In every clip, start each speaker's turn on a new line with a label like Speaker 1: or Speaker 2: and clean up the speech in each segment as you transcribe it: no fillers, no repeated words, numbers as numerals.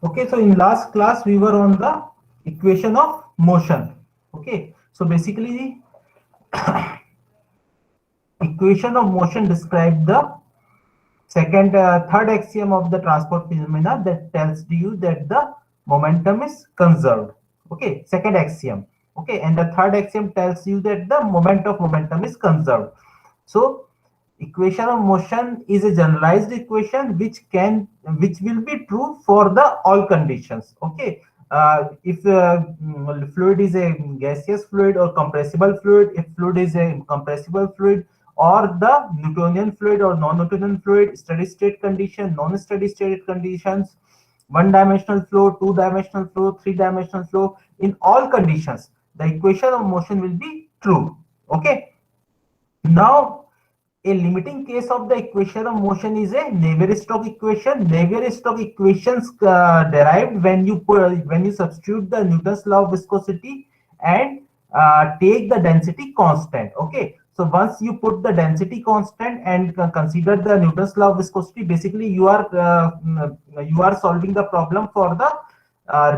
Speaker 1: Okay, so in last class we were on the equation of motion. Okay, so basically equation of motion describe the third axiom of the transport phenomena that tells you that the momentum is conserved. Okay, second axiom. Okay, and the third axiom tells you that the moment of momentum is conserved. So equation of motion is a generalized equation which will be true for the all conditions. Okay, if fluid is a gaseous fluid or compressible fluid, if fluid is a compressible fluid, or the Newtonian fluid or non-Newtonian fluid, steady state condition, non-steady state conditions, one dimensional flow, two dimensional flow, three dimensional flow, in all conditions the equation of motion will be true. Okay, now a limiting case of the equation of motion is a Navier-Stokes equation. Navier-Stokes equations derived when you substitute the Newton's law of viscosity and take the density constant. Okay, so once you put the density constant and consider the Newton's law of viscosity, basically you are solving the problem for the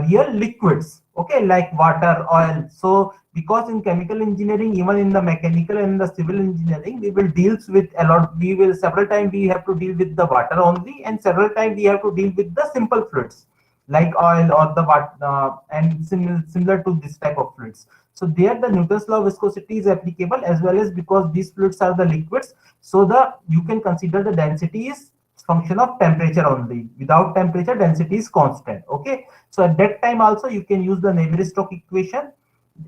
Speaker 1: real liquids. Okay, like water, oil. So because in chemical engineering, even in the mechanical and the civil engineering, we will deals with a lot. We will several times we have to deal with the water only, and several times we have to deal with the simple fluids like oil or the water, and similar to this type of fluids. So there the Newton's law of viscosity is applicable, as well as because these fluids are the liquids, so the you can consider the density is function of temperature only. Without temperature, density is constant. Okay, so at that time also you can use the Navier-Stokes equation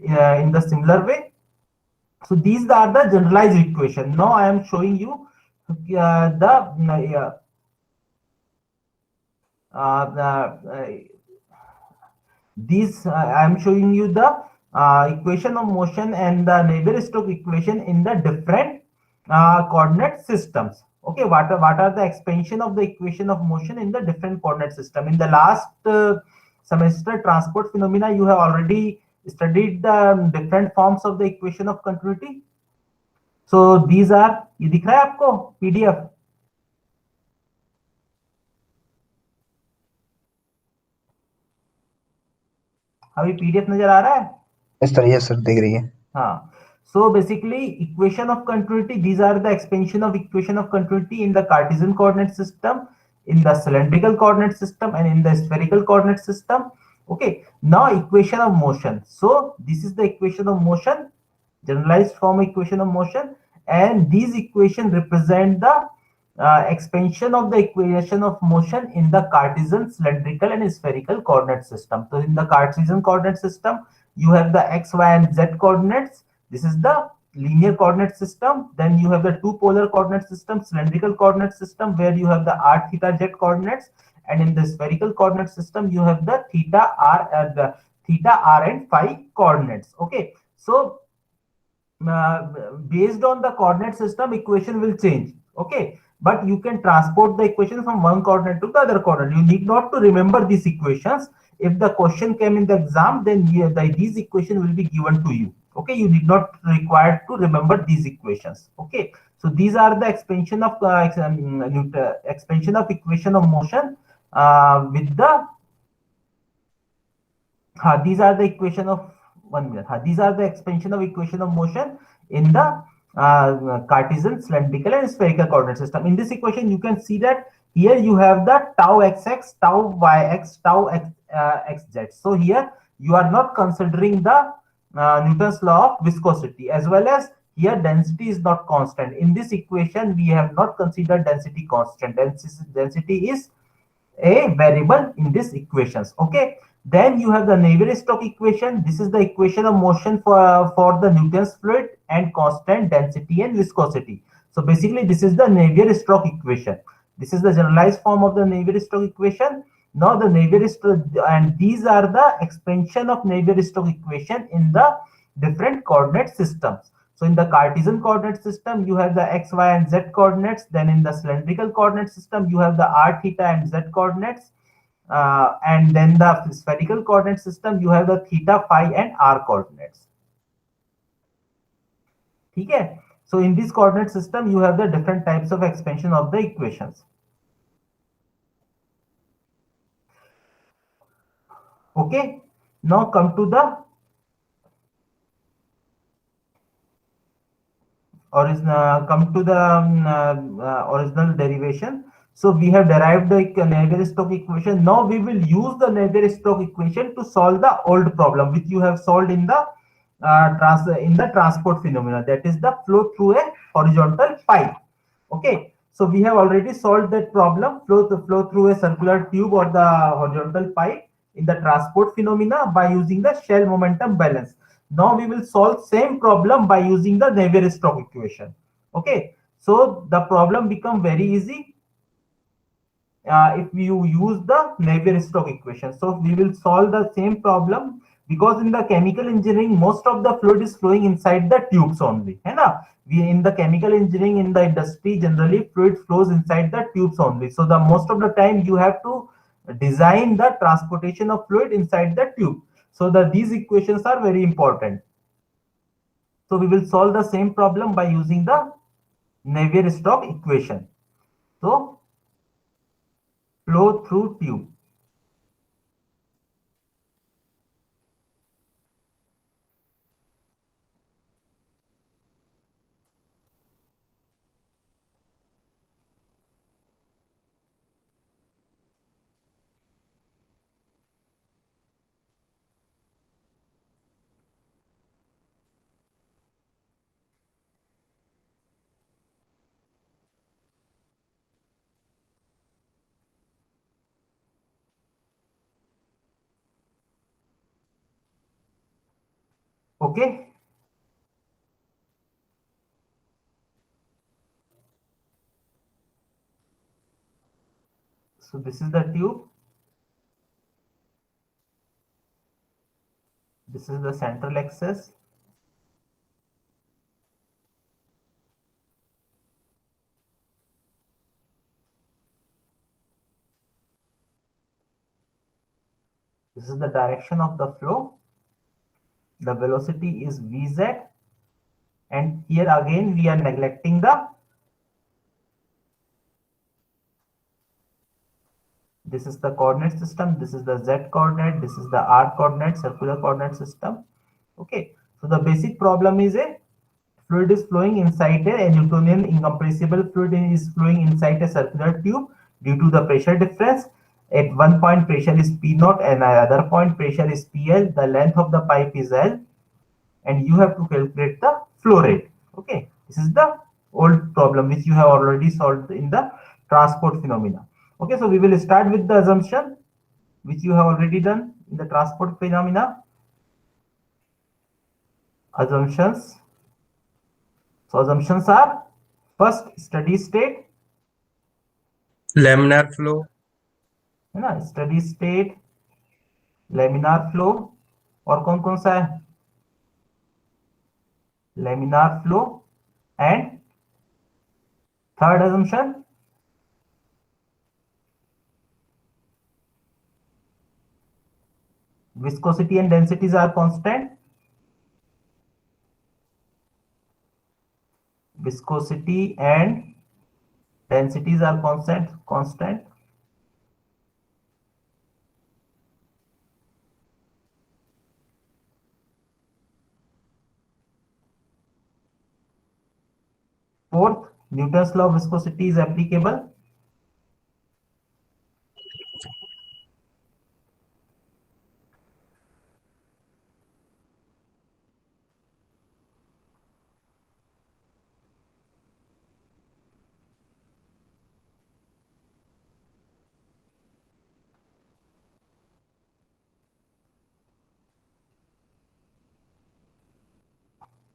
Speaker 1: in the similar way. So these are the generalized equation. Now I am showing you I am showing you the equation of motion and the Navier-Stokes equation in the different coordinate systems. Okay, what are the expansion of the equation of motion in the different coordinate system? In the last semester transport phenomena, you have already studied the different forms of the equation of continuity. So these are, ये दिख रहा है आपको PDF? अभी PDF नजर आ रहा है?
Speaker 2: Yes sir, दिख रही है.
Speaker 1: हाँ. So basically, equation of continuity, these are the expansion of equation of continuity in the Cartesian coordinate system, in the cylindrical coordinate system, and in the spherical coordinate system. Okay, now equation of motion. So this is the equation of motion, generalized form equation of motion, and these equations represent the expansion of the equation of motion in the Cartesian, cylindrical, and spherical coordinate system. So in the Cartesian coordinate system, you have the x, y, and z coordinates. This is the linear coordinate system. Then you have the two polar coordinate system, cylindrical coordinate system, where you have the r, theta, z coordinates. And in the spherical coordinate system, you have the theta, r, and phi coordinates. Okay, so based on the coordinate system, equation will change. Okay, but you can transport the equation from one coordinate to the other coordinate. You need not to remember these equations. If the question came in the exam, then these equations will be given to you. Okay, you need not required to remember these equations. Okay, so these are the expansion of equation of motion with the these are the equation of 1 minute. These are the expansion of equation of motion in the Cartesian, cylindrical, and spherical coordinate system. In this equation, you can see that here you have the tau xx, tau yx, tau xz. So here you are not considering the Newton's law of viscosity, as well as here density is not constant. In this equation, we have not considered density constant. Density is a variable in these equations. Okay, then you have the Navier-Stokes equation. This is the equation of motion for the Newton's fluid and constant density and viscosity. So basically this is the Navier-Stokes equation. This is the generalized form of the Navier-Stokes equation. Now the Navier-Stokes, and these are the expansion of Navier-Stokes equation in the different coordinate systems. So in the Cartesian coordinate system, you have the x, y, and z coordinates. Then in the cylindrical coordinate system, you have the r, theta, and z coordinates. And then the spherical coordinate system, you have the theta, phi, and r coordinates. Okay. So in this coordinate system, you have the different types of expansion of the equations. Okay, now come to the original derivation. So we have derived the Navier-Stokes equation. Now we will use the Navier-Stokes equation to solve the old problem which you have solved in the transport phenomena, that is the flow through a horizontal pipe. Okay, so we have already solved that problem, flow through a circular tube or the horizontal pipe in the transport phenomena by using the shell momentum balance. Now we will solve same problem by using the Navier-Stokes equation. Okay, so the problem become very easy if you use the Navier-Stokes equation. So we will solve the same problem because in the chemical engineering most of the fluid is flowing inside the tubes only. है ना? We in the chemical engineering in the industry generally fluid flows inside the tubes only. So the most of the time you have to design the transportation of fluid inside the tube. So these equations are very important. So we will solve the same problem by using the Navier-Stokes equation. So flow through tube. Okay. So this is the tube. This is the central axis. This is the direction of the flow. The velocity is Vz. And here again we are neglecting the this is the coordinate system, this is the z coordinate, this is the r coordinate, circular coordinate system. Okay, so the basic problem is a fluid is flowing inside a Newtonian incompressible fluid is flowing inside a circular tube due to the pressure difference. At one point pressure is P naught and at other point pressure is PL. The length of the pipe is L and you have to calculate the flow rate. Okay, this is the old problem which you have already solved in the transport phenomena. Okay, so we will start with the assumption which you have already done in the transport phenomena. Assumptions. So assumptions are first steady state,
Speaker 3: laminar flow,
Speaker 1: है ना, steady state, laminar flow और कौन कौन सा है, laminar flow and third assumption viscosity and densities are constant. Viscosity and densities are constant. Fourth, Newton's law of viscosity is applicable.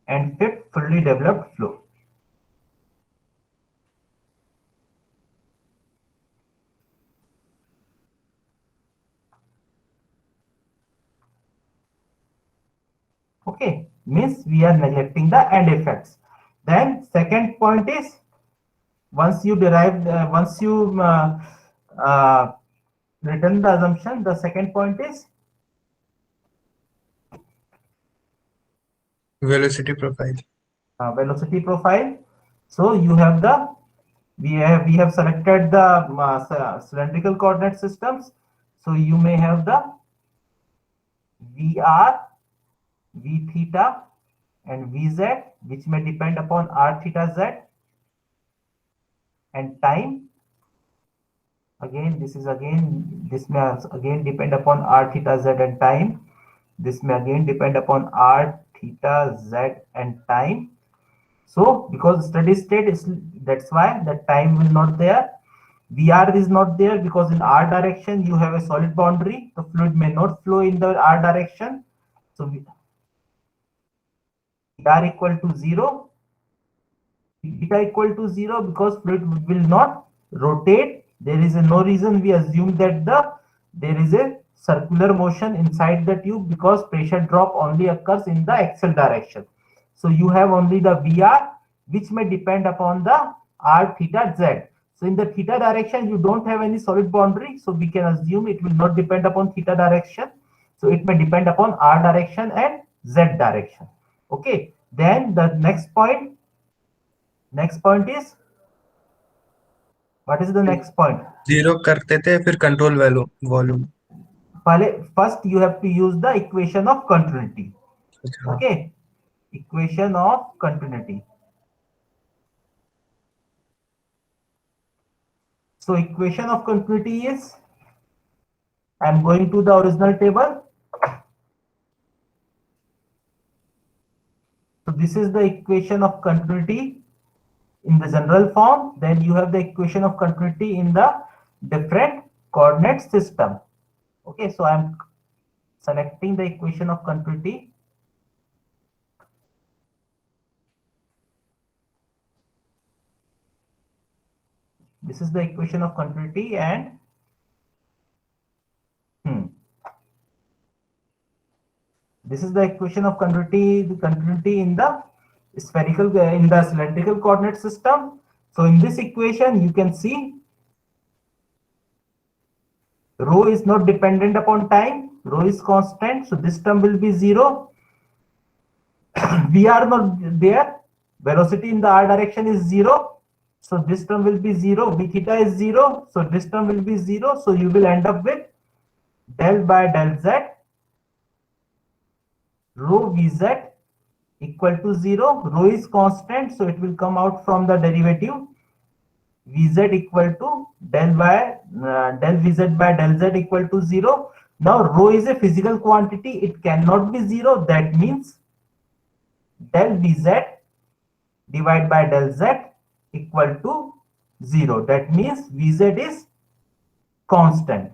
Speaker 1: And fifth, fully developed flow. Okay, means we are neglecting the end effects. Then second point is once you derive, once you written the assumption, the second point is
Speaker 3: velocity profile.
Speaker 1: Velocity profile. So you have the we have selected the cylindrical coordinate systems. So you may have the Vr, V theta, and Vz, which may depend upon R theta Z, and time. Again, this may again depend upon R theta Z and time. This may again depend upon R theta Z and time. So because steady state is, that's why the time will not there. Vr is not there because in R direction you have a solid boundary. The fluid may not flow in the R direction. So Vr equal to 0. Beta equal to 0 because fluid will not rotate. There is no reason we assume that there is a circular motion inside the tube because pressure drop only occurs in the axial direction. So you have only the Vr, which may depend upon the R theta Z. So in the theta direction, you don't have any solid boundary. So we can assume it will not depend upon theta direction. So it may depend upon R direction and Z direction. Okay. Then the next point is, what is the next point?
Speaker 3: Zero करते थे फिर control volume.
Speaker 1: First you have to use the equation of continuity. Okay, equation of continuity. So equation of continuity is, I'm going to the original table. So this is the equation of continuity in the general form. Then you have the equation of continuity in the different coordinate system. Okay, so I'm selecting the equation of continuity. This is the equation of continuity, and this is the equation of continuity, in the spherical, in the cylindrical coordinate system. So in this equation, you can see rho is not dependent upon time, rho is constant, so this term will be 0. We are not there, velocity in the R direction is 0, so this term will be 0. V theta is 0, so this term will be 0. So you will end up with del by del Z, rho Vz equal to 0. Rho is constant, so it will come out from the derivative. Vz equal to del Vz by del Z equal to 0. Now rho is a physical quantity, it cannot be 0. That means del Vz divided by del Z equal to 0. That means Vz is constant.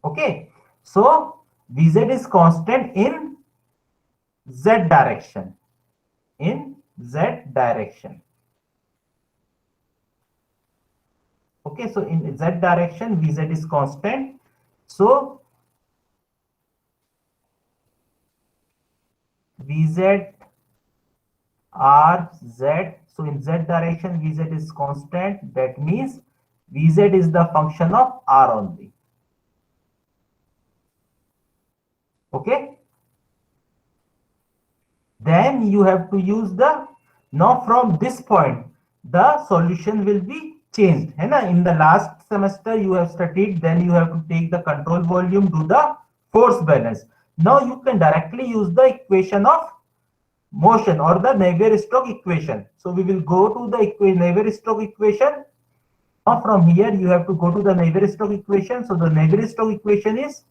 Speaker 1: Okay, so Vz is constant in Z direction. In Z direction. Okay, so in Z direction, Vz is constant. So Vz R Z. So in Z direction, Vz is constant. That means Vz is the function of R only. Okay, then you have to use the, now from this point the solution will be changed. In the last semester you have studied, then you have to take the control volume, do the force balance. Now you can directly use the equation of motion or the Navier-Stokes equation. So we will go to the Navier-Stokes equation. Now from here you have to go to the Navier-Stokes equation. So the Navier-Stokes equation is,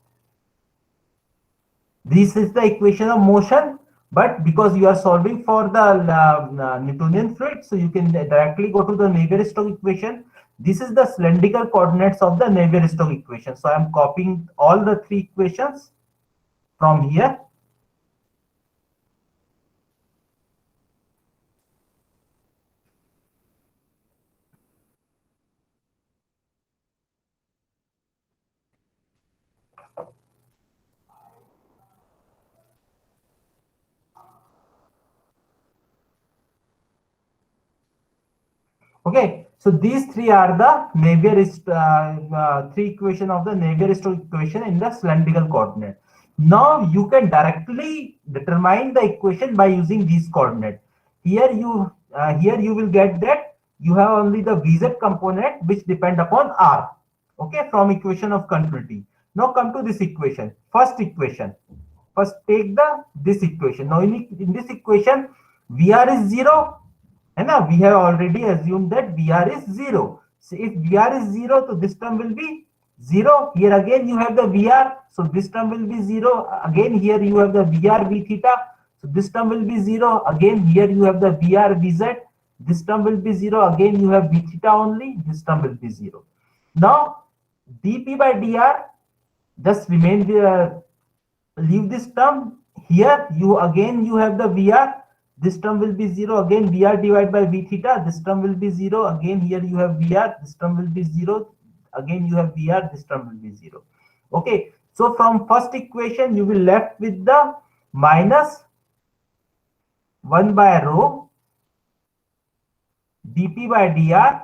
Speaker 1: this is the equation of motion, but because you are solving for the Newtonian fluid, so you can directly go to the Navier-Stokes equation. This is the cylindrical coordinates of the Navier-Stokes equation. So I am copying all the three equations from here. Okay, so these three are the three equation of the Navier-Stokes equation in the cylindrical coordinate. Now you can directly determine the equation by using these coordinates. Here you will get that you have only the Vz component which depend upon R. Okay, from equation of continuity. Now come to this equation. First equation. First take this equation. Now in this equation, VR is 0. And now we have already assumed that VR is 0. So if VR is 0, so this term will be 0. Here again you have the VR. So this term will be 0. Again here you have the VR V theta. So this term will be 0. Again here you have the VR Vz. This term will be 0. Again you have V theta only. This term will be 0. Now dp by dr just remain the leave this term. Here you have the VR. This term will be 0. Again VR divided by V theta. This term will be 0. Again here you have VR. This term will be 0. Again you have VR. This term will be 0. Okay. So from first equation you will left with the minus 1 by rho dp by dr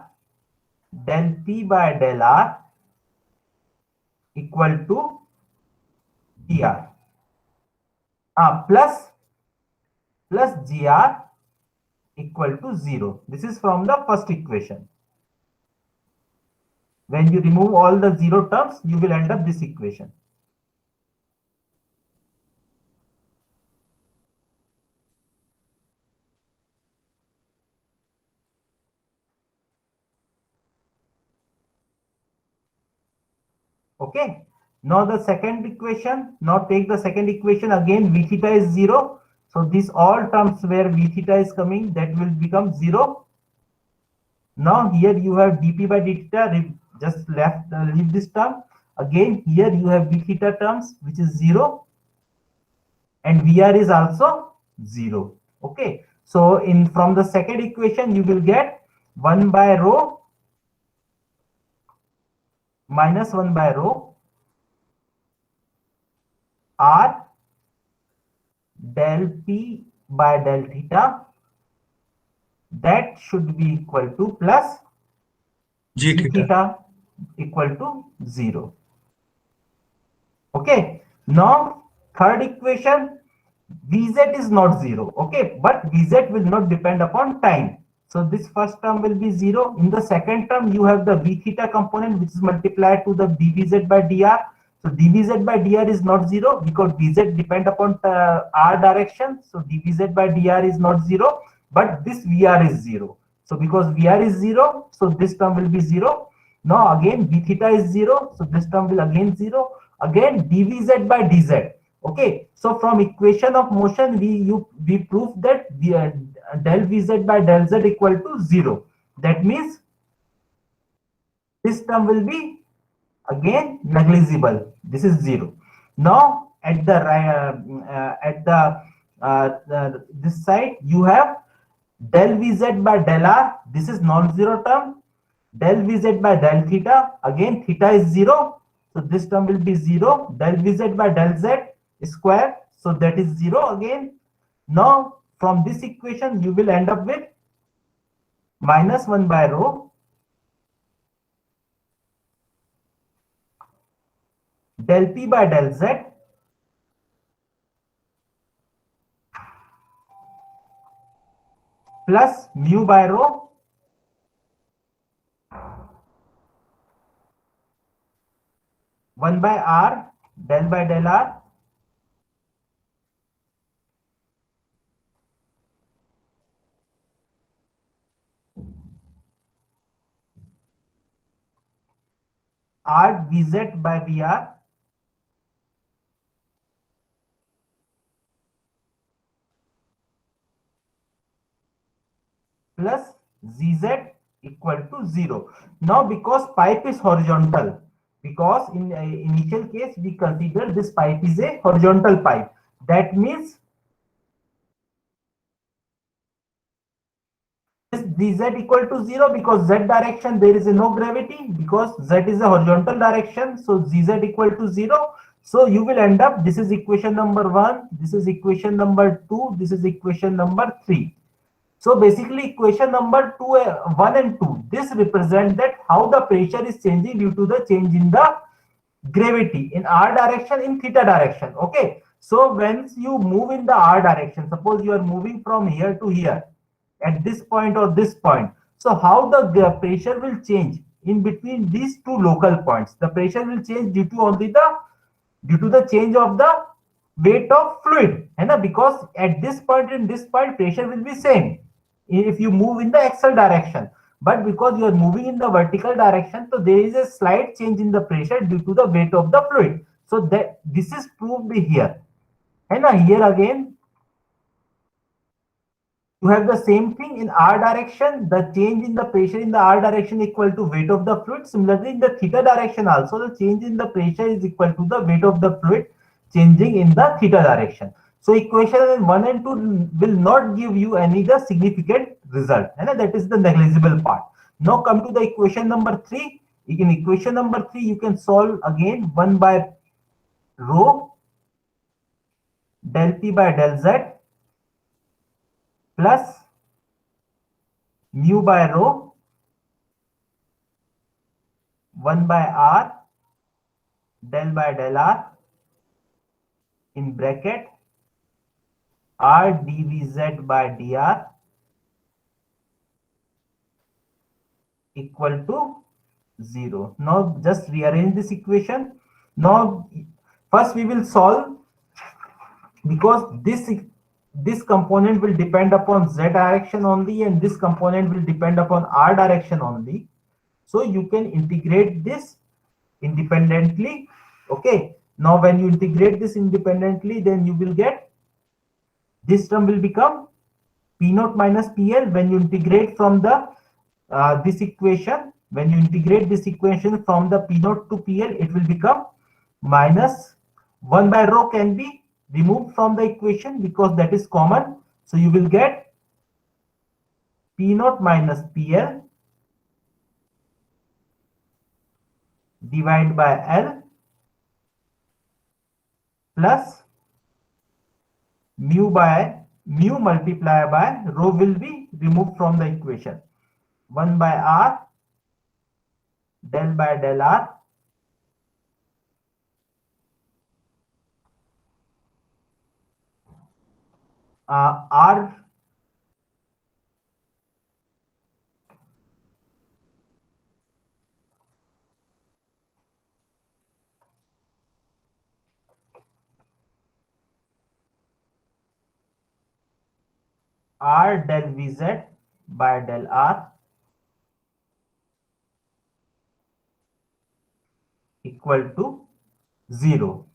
Speaker 1: del p by del r equal to dr. Plus gr equal to 0. This is from the first equation. When you remove all the 0 terms, you will end up this equation. Okay. Now the second equation. Now take the second equation. Again V theta is 0. So these all terms where V theta is coming, that will become 0. Now here you have dp by d theta, just leave this term. Again here you have V theta terms, which is 0. And VR is also 0. Okay. So from the second equation, you will get 1 by rho minus 1 by rho r del p by del theta, that should be equal to plus
Speaker 3: G
Speaker 1: g
Speaker 3: theta.
Speaker 1: theta equal to 0. Okay. Now third equation, Vz is not 0. Okay, but Vz will not depend upon time. So this first term will be 0. In the second term, you have the V theta component, which is multiplied to the dVz by dr. So dVz by dr is not 0 because Vz depend upon r direction. So dVz by dr is not 0, but this VR is 0. So because VR is 0, so this term will be 0. Now again V theta is 0, so this term will again 0. Again dVz by dz. Okay, so from equation of motion, we prove that del Vz by del z equal to 0. That means this term will be again negligible. This is 0. Now at this side you have del Vz by del r. This is non-zero term. Del Vz by del theta. Again theta is 0. So this term will be 0. Del Vz by del z square. So that is 0 again. Now from this equation you will end up with minus 1 by rho del p by del z plus mu by rho one by r del by del r r Vz by Vr plus Zz equal to 0. Now because pipe is horizontal, because in initial case we consider this pipe is a horizontal pipe, that means this Dz equal to 0 because z direction there is no gravity, because z is a horizontal direction, so Zz equal to 0. So you will end up, this is equation number 1, this is equation number 2, this is equation number 3. So basically equation number 1 and 2, this represent that how the pressure is changing due to the change in the gravity in r direction, in theta direction. Okay, so when you move in the r direction, suppose you are moving from here to here at this point or this point, So how the pressure will change in between these two local points? The pressure will change due to the change of the weight of fluid, है ना? Because at this point and this point pressure will be same if you move in the axial direction, but because you are moving in the vertical direction, so there is a slight change in the pressure due to the weight of the fluid. So that this is proved here, है ना? Here again you have the same thing in r direction. The change in the pressure in the r direction equal to weight of the fluid. Similarly, in the theta direction also, the change in the pressure is equal to the weight of the fluid changing in the theta direction. So equation 1 and 2 will not give you any the significant result, and that is the negligible part. Now come to the equation number 3. In equation number 3, you can solve again 1 by rho del p by del z plus mu by rho 1 by r del by del r in bracket r dvz by dr equal to 0. Now just rearrange this equation. Now first we will solve, because this component will depend upon z direction only and this component will depend upon r direction only. So you can integrate this independently. Okay, now when you integrate this independently, then you will get this term will become p naught minus pl. When you integrate from the this equation, when you integrate this equation from the p naught to pl, it will become minus 1 by rho can be removed from the equation because that is common. So you will get p naught minus pl divided by l plus mu multiplied by rho will be removed from the equation. 1 by r del by del r r r del vz by del r equal to 0.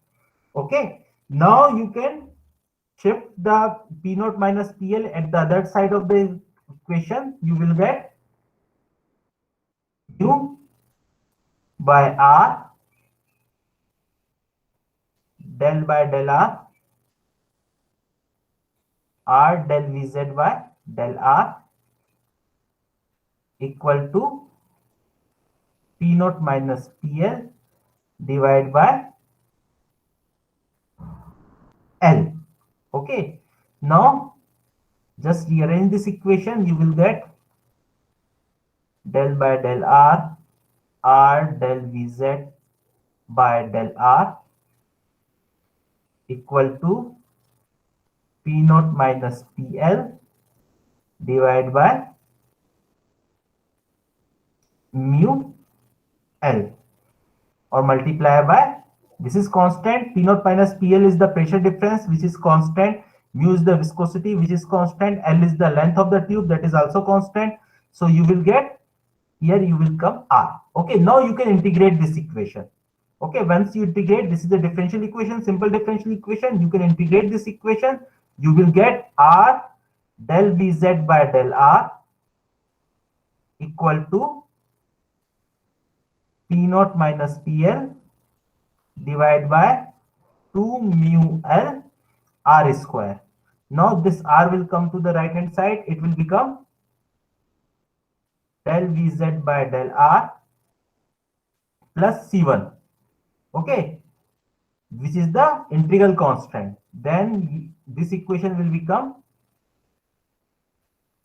Speaker 1: Okay, now you can shift the p naught minus pl at the other side of the equation. You will get mu by r del by del r del vz by del r equal to p naught minus pl divided by l. Okay, now just rearrange this equation. You will get del by del r del vz by del r equal to p naught minus pl divided by mu l, or multiply by, this is constant, p naught minus pl is the pressure difference which is constant, mu is the viscosity which is constant, l is the length of the tube that is also constant. So you will get, here you will come r. Okay, now you can integrate this equation. Okay, once you integrate, this is the differential equation, simple differential equation. You can integrate this equation. You will get r del vz by del r equal to p naught minus pl divided by 2 mu l r square. Now this r will come to the right hand side. It will become del vz by del r plus c1. Okay, which is the integral constant. Then this equation will become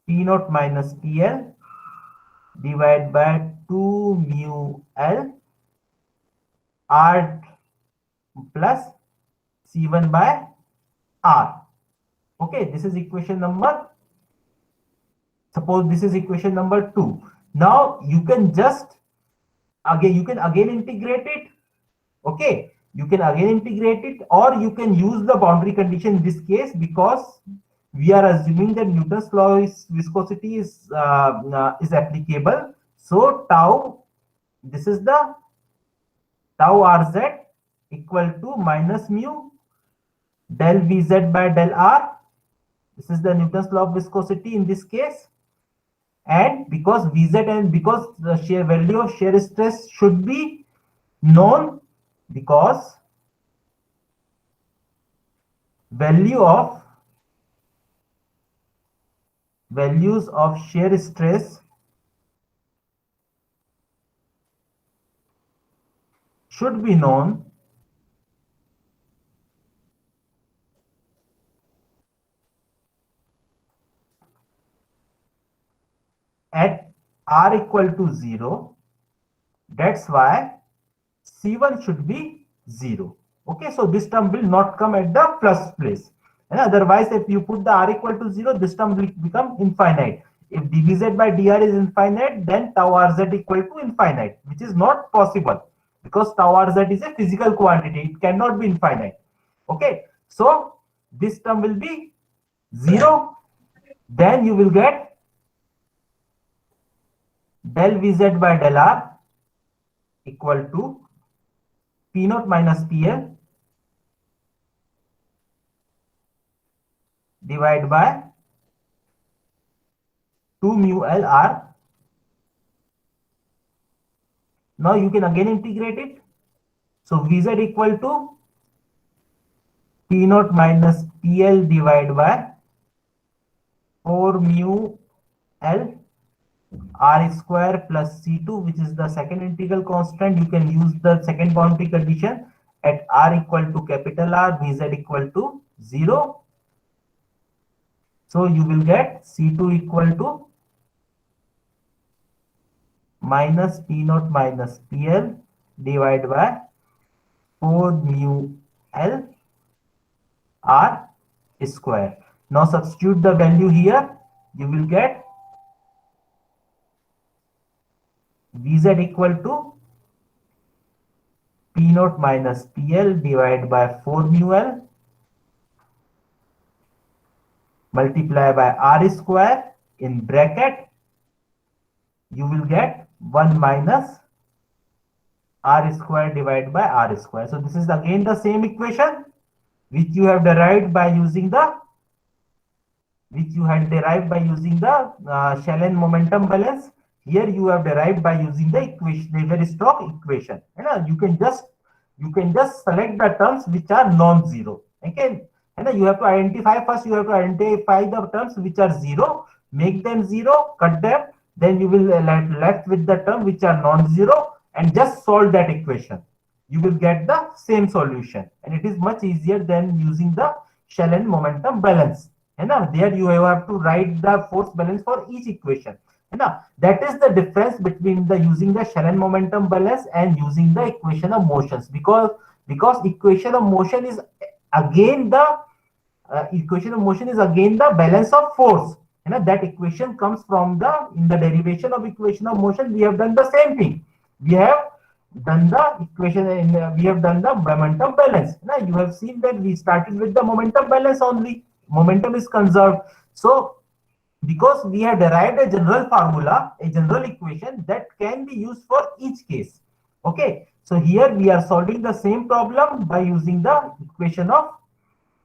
Speaker 1: p naught minus pl divided by 2 mu l r plus c1 by r. Okay, this is equation number Suppose this is equation number 2. Now you can just again integrate it. Okay, you can again integrate it, or you can use the boundary condition in this case, because we are assuming that Newton's law is viscosity is applicable. So tau, this is the tau Rz equal to minus mu del Vz by del R. This is the Newton's law of viscosity in this case. And because Vz and because the shear value of shear stress should be known, because values of shear stress should be known at R equal to 0. That's why C1 should be 0. Okay, so this term will not come at the plus place. And otherwise, if you put the R equal to 0, this term will become infinite. If dVz by dr is infinite, then tau Rz equal to infinite, which is not possible, because tau Rz is a physical quantity. It cannot be infinite. Okay, so this term will be 0. Then you will get del Vz by del R equal to P naught minus PL divided by 2 mu L R. Now you can again integrate it. So Vz equal to P naught minus PL divided by 4 mu L R square plus C2, which is the second integral constant. You can use the second boundary condition at R equal to capital R, Vz equal to 0. So you will get C2 equal to minus P naught minus PL divided by 4 mu L R square. Now substitute the value here. You will get Vz equal to P naught minus PL divided by 4 mu L multiply by R square in bracket. You will get 1 minus R square divided by R square. So this is again the same equation which you have derived by using the Shannon momentum balance. Here you have derived by using the equation, Navier-Stokes equation. You can just select the terms which are non-zero. Okay, and you have to identify first. You have to identify the terms which are zero, make them zero, cut them. Then you will left with the term which are non-zero, and just solve that equation. You will get the same solution, and it is much easier than using the Shannon momentum balance. There you have to write the force balance for each equation. That is the difference between using the Shannon momentum balance and using the equation of motions, because equation of motion is again the balance of force. That equation comes from in the derivation of equation of motion. We have done the same thing. We have done the equation we have done the momentum balance. You have seen that we started with the momentum balance only. Momentum is conserved. So because we have derived a general formula, a general equation that can be used for each case. Okay, so here we are solving the same problem by using the equation of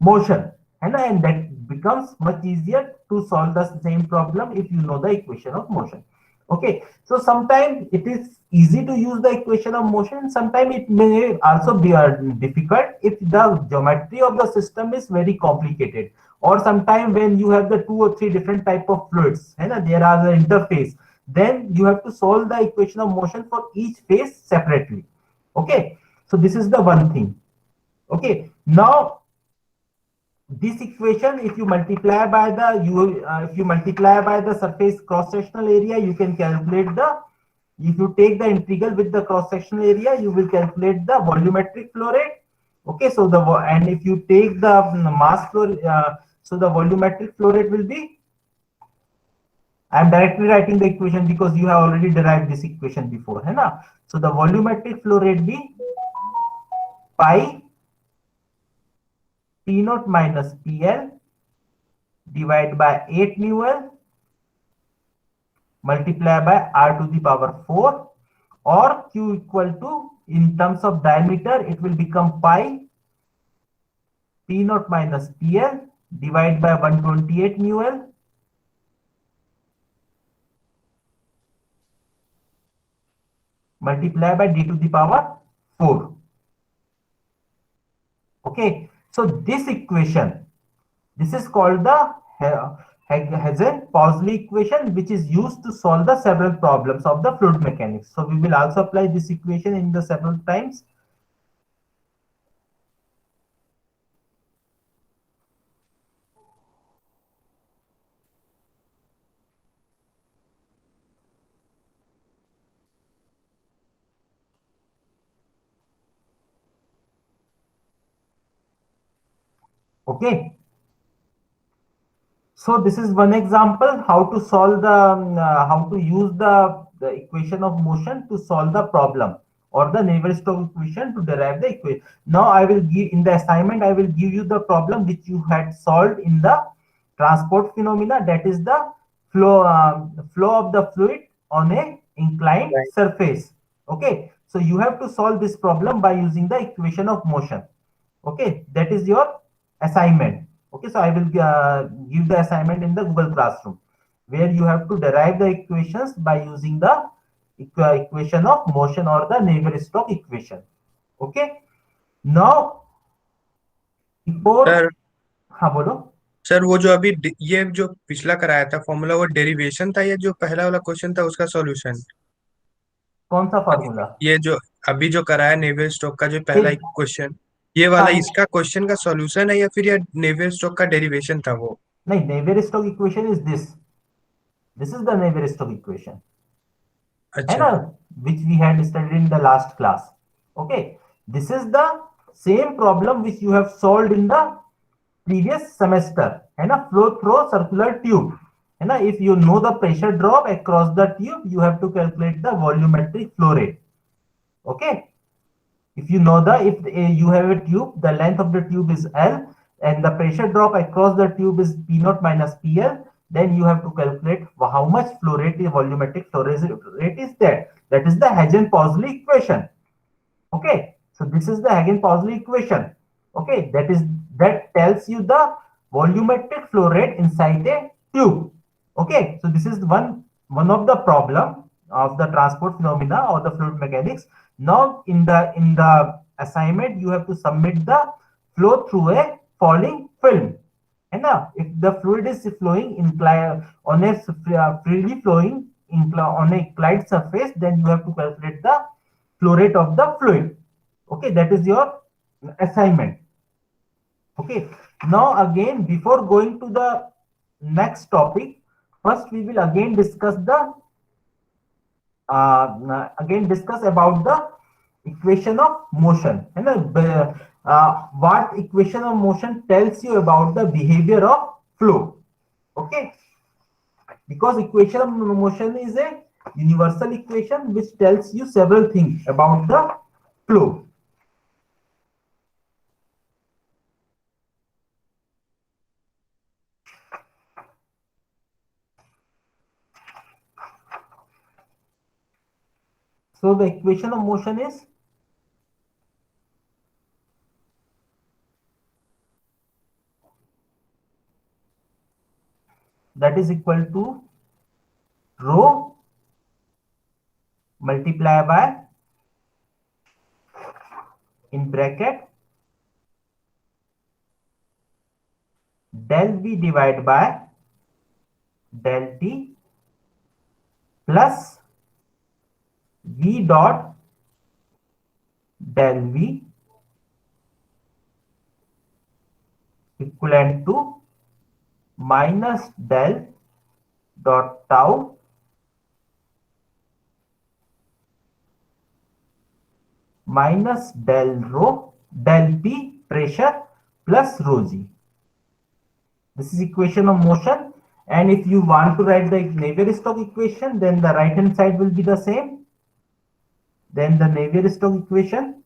Speaker 1: motion, and that becomes much easier to solve the same problem if you know the equation of motion. Okay, so sometimes it is easy to use the equation of motion. Sometimes it may also be difficult if the geometry of the system is very complicated, or sometimes when you have the 2 or 3 different type of fluids and there are the interface, then you have to solve the equation of motion for each phase separately. Okay, so this is the one thing. Okay, now this equation, if you multiply by the surface cross sectional area, you can calculate if you take the integral with the cross sectional area, you will calculate the volumetric flow rate. Okay, so and if you take the mass flow, so the volumetric flow rate will be I am directly writing the equation because you have already derived this equation before, है ना? So the volumetric flow rate be pi T naught minus PL divided by 8 mu L multiplied by R to the power 4, or Q equal to, in terms of diameter, it will become pi T naught minus PL divided by 128 mu L multiplied by D to the power 4. Okay, so this equation, this is called the Hazen-Pauli equation, which is used to solve the several problems of the fluid mechanics. So we will also apply this equation in the several times. Okay. So this is one example how to solve the how to use the equation of motion to solve the problem, or the Navier-Stokes equation to derive the equation. Now I will give, in the assignment I will give you the problem which you had solved in the transport phenomena, that is the flow of the fluid on a inclined
Speaker 3: Right.
Speaker 1: surface. Okay, so you have to solve this problem by using the equation of motion. Okay, that is your assignment. Okay, so I will give the assignment in the Google Classroom, where you have to derive the equations by using the equation of motion, or the Navier-Stokes equation. Okay, now before,
Speaker 3: sir
Speaker 1: हाँ बोलो.
Speaker 3: Sir वो जो अभी ये जो पिछला कराया था फॉर्मूला, वो डेरिवेशन था या जो पहला वाला क्वेश्चन था उसका सॉल्यूशन?
Speaker 1: कौन सा फॉर्मूला?
Speaker 3: ये जो अभी जो कराया नेवियर स्टोक का जो पहला क्वेश्चन, ये वाला
Speaker 1: हाँ,
Speaker 3: इसका क्वेश्चन का सॉल्यूशन है या फिर ये नेवियर स्टोक का डेरिवेशन था वो?
Speaker 1: नहीं, Navier-Stokes equation is this. This is the Navier-Stokes equation. है
Speaker 3: अच्छा.
Speaker 1: ना, which we had studied in the last class. Okay, this is the same problem which you have solved in the previous semester, है ना, flow through circular tube, है ना. If you know the pressure drop across the tube, you have to calculate the volumetric flow rate. Okay, if you know if you have a tube, the length of the tube is L, and the pressure drop across the tube is P naught minus PL, then you have to calculate how much flow rate, the volumetric flow rate is there. That is the Hazen-Pauli equation. Okay, so this is the Hagen-Pauli equation. Okay, that tells you the volumetric flow rate inside a tube. Okay, so this is one of the problem of the transport phenomena or the fluid mechanics. Now in the assignment, you have to submit the flow through a falling film. And now, if the fluid is flowing on a freely flowing on a inclined surface, then you have to calculate the flow rate of the fluid. Okay, that is your assignment. Okay, now again, before going to the next topic, first we will again discuss about the equation of motion, and what equation of motion tells you about the behavior of flow. Okay, because equation of motion is a universal equation which tells you several things about the flow. So the equation of motion is that is equal to rho multiplied by, in bracket, del V divided by del T plus V dot del V equivalent to minus del dot tau minus del rho del P pressure plus rho G. This is equation of motion, And if you want to write the Navier-Stokes equation, then the right hand side will be the same. Then the Navier-Stokes equation.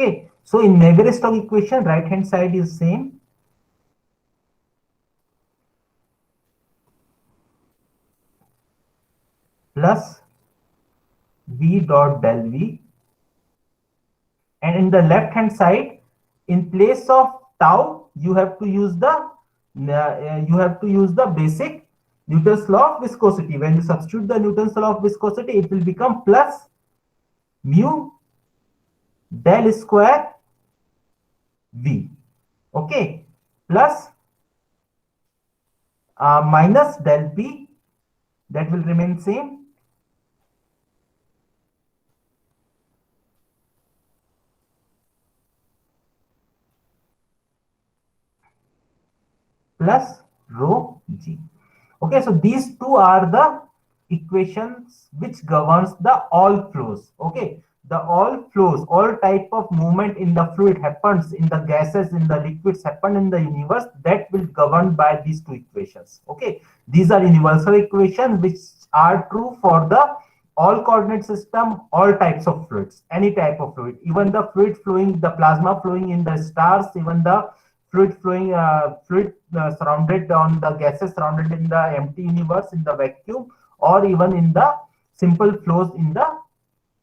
Speaker 1: Okay, so in Navier-Stokes equation, right hand side is same. Plus V dot del V. And in the left hand side, in place of tau, you have to use the basic Newton's law of viscosity. When you substitute the Newton's law of viscosity, it will become plus mu del square V. Okay, plus minus del P, that will remain same. Plus rho G. Okay, so these two are the equations which governs the all flows. Okay, the all flows, all type of movement in the fluid happens in the gases, in the liquids, happen in the universe, that will govern by these two equations. Okay, these are universal equations which are true for the all coordinate system, all types of fluids, any type of fluid, even the fluid flowing, the plasma flowing in the stars, even the fluid flowing, surrounded on the gases surrounded in the empty universe, in the vacuum, or even in the simple flows in the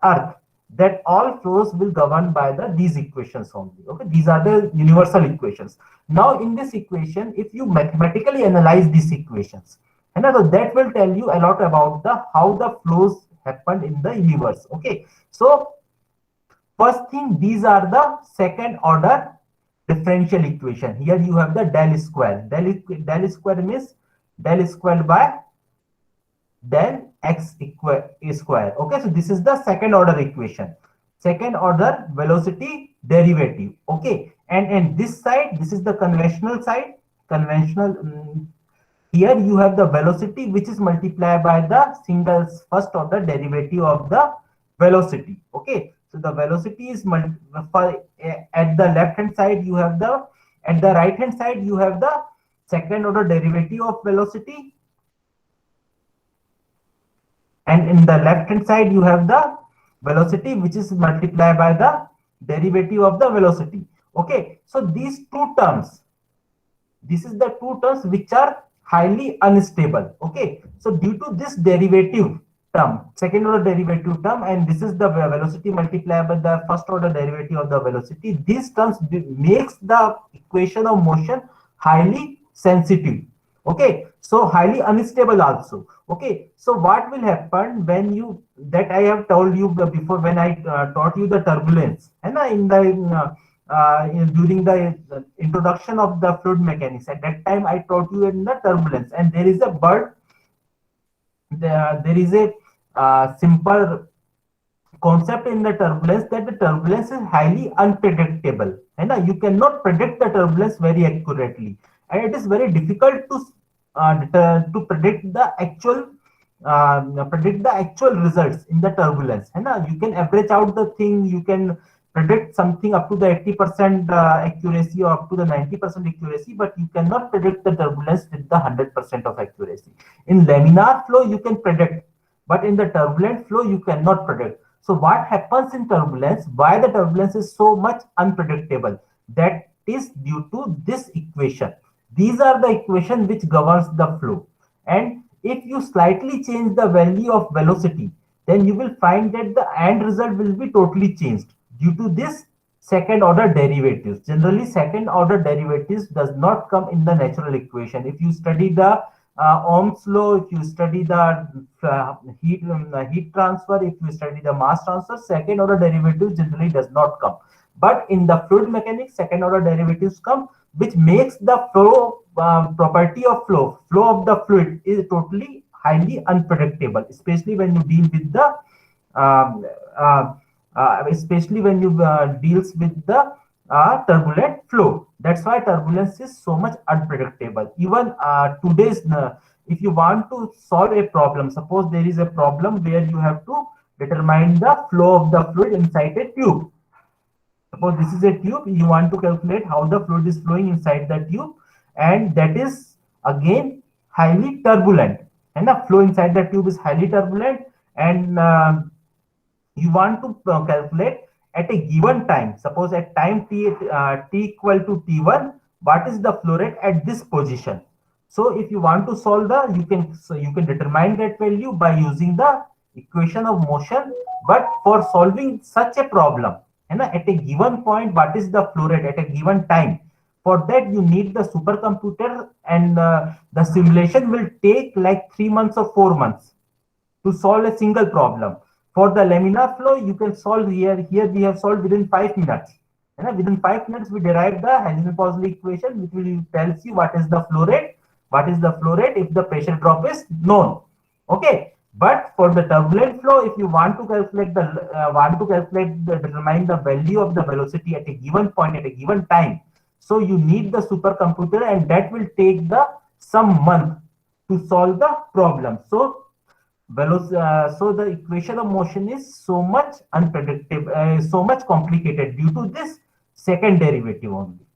Speaker 1: earth, that all flows will govern by these equations only. Okay, these are the universal equations. Now in this equation, if you mathematically analyze these equations, and that will tell you a lot about how the flows happened in the universe. Okay, so first thing, these are the second order differential equation. Here you have the del square. Del square means del square by del x square. Okay, so this is the second order equation, second order velocity derivative. Okay, and this side, this is the conventional side. Here you have the velocity which is multiplied by the single first order derivative of the velocity. Okay, so the velocity is at the left hand side you have the, at the right hand side you have the second order derivative of velocity, and in the left hand side you have the velocity which is multiplied by the derivative of the velocity. Okay, so these two terms, this is the two terms which are highly unstable. Okay, so due to this derivative term, second order derivative term, and this is the velocity multiplied by the first order derivative of the velocity, these terms makes the equation of motion highly sensitive. Okay, so highly unstable also. Okay, so what will happen when you, that I have told you before when I taught you the turbulence, and in the during the introduction of the fluid mechanics, at that time I taught you in the turbulence, and there is a bird, there is a simple concept in the turbulence, that the turbulence is highly unpredictable, and you cannot predict the turbulence very accurately, and it is very difficult to predict the actual results in the turbulence. And you can average out the thing, you can predict something up to the 80% accuracy or up to the 90% accuracy, but you cannot predict the turbulence with the 100% of accuracy. In laminar flow you can predict, but in the turbulent flow you cannot predict. So what happens in turbulence, why the turbulence is so much unpredictable, that is due to this equation. These are the equation which governs the flow, and if you slightly change the value of velocity, then you will find that the end result will be totally changed due to this second order derivatives. Generally second order derivatives does not come in the natural equation. If you study the Ohm's law, if you study the heat transfer, if you study the mass transfer, second order derivatives generally does not come. But in the fluid mechanics, second order derivatives come, which makes the flow property of flow of the fluid is totally highly unpredictable, especially when you deal with the um, especially when you deals with the turbulent flow. That's why turbulence is so much unpredictable. Even today's, if you want to solve a problem, suppose there is a problem where you have to determine the flow of the fluid inside a tube. Suppose this is a tube, you want to calculate how the fluid is flowing inside the tube, and that is again highly turbulent. And the flow inside the tube is highly turbulent, and you want to calculate at a given time. Suppose at time t equal to t1, what is the flow rate at this position? So if you want to solve the, you can determine that value by using the equation of motion. But for solving such a problem, and at a given point, what is the flow rate at a given time? For that, you need the supercomputer, and the simulation will take like 3 months or 4 months to solve a single problem. For the laminar flow, you can solve here. Here we have solved within 5 minutes. And within 5 minutes, we derive the Hazelden-Pauli equation, which will tells you what is the flow rate. What is the flow rate if the pressure drop is known? Okay. But for the turbulent flow, if you want to calculate determine the value of the velocity at a given point at a given time, so you need the supercomputer, and that will take some month to solve the problem. So the equation of motion is so much unpredictable, so much complicated due to this second derivative only.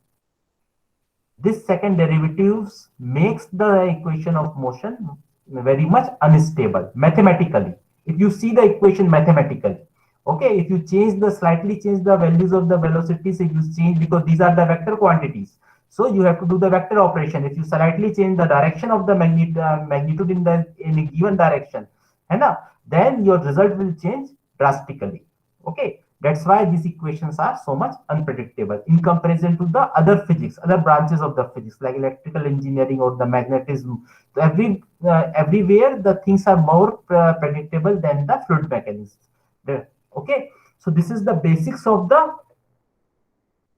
Speaker 1: This second derivative makes the equation of motion very much unstable mathematically. If you see the equation mathematically, okay, if you slightly change the values of the velocities, if you change, because these are the vector quantities, so you have to do the vector operation. If you slightly change the direction of the magnitude in a given direction, then your result will change drastically. Okay, that's why these equations are so much unpredictable in comparison to the other physics, other branches of the physics like electrical engineering or the magnetism. So everywhere the things are more predictable than the fluid mechanics. Okay, so this is the basics of the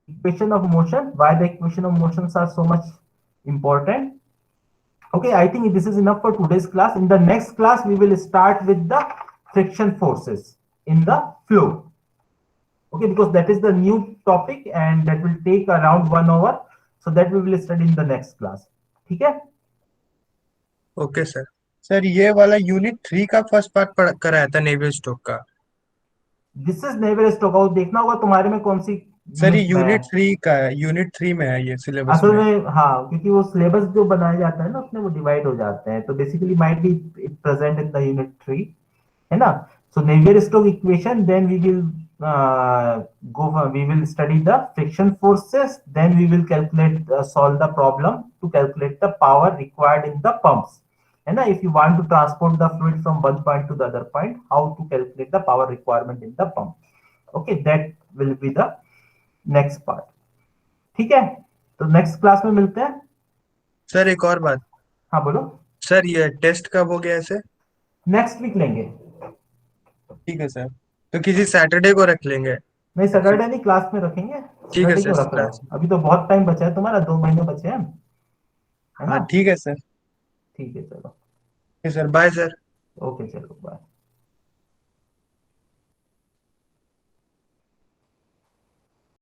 Speaker 1: equation of motion, why the equation of motions are so much important. Okay, I think this is enough for today's class. In the next class, we will start with the friction forces in the flow. Okay, because that is the new topic and that will take around 1 hour. So that we will study in the next class. ठीक है?
Speaker 3: Okay sir. Sir ये वाला unit 3 का first part कराया था naval stock का।
Speaker 1: This is naval stock, और देखना होगा तुम्हारे में कौन सी
Speaker 3: सर ये यूनिट 3 का है, यूनिट 3 में है ये सिलेबस
Speaker 1: असल
Speaker 3: में।
Speaker 1: में हाँ, क्योंकि वो सिलेबस जो बनाया जाता है ना उसमें वो डिवाइड हो जाते हैं, तो basically might be present in the unit 3, है ना? So Navier Stokes equation, then we will we will study the friction forces, then we will calculate solve the problem to calculate the power required in the pumps, and if you want to transport the fluid from one point to the other point, how to calculate the power requirement in the pump. Okay, that will be the next part. ठीक है, तो next class में मिलते हैं।
Speaker 3: Sir एक और बात।
Speaker 1: हाँ बोलो
Speaker 3: सर, ये टेस्ट कब हो गया ऐसे?
Speaker 1: नेक्स्ट वीक लेंगे।
Speaker 3: ठीक है सर, तो किसी सैटरडे को रख लेंगे।
Speaker 1: नहीं, सैटरडे नहीं, क्लास में रखेंगे।
Speaker 3: ठीक है
Speaker 1: सैटरडे क्यों
Speaker 3: सर,
Speaker 1: रख रहे हो? अभी तो बहुत टाइम बचा है तुम्हारा, 2 महीने बचे हैं, है ना?
Speaker 3: हाँ ठीक है सर।
Speaker 1: ठीक है, चलो।
Speaker 3: Sir bye sir.
Speaker 1: ओके, चलो बाय।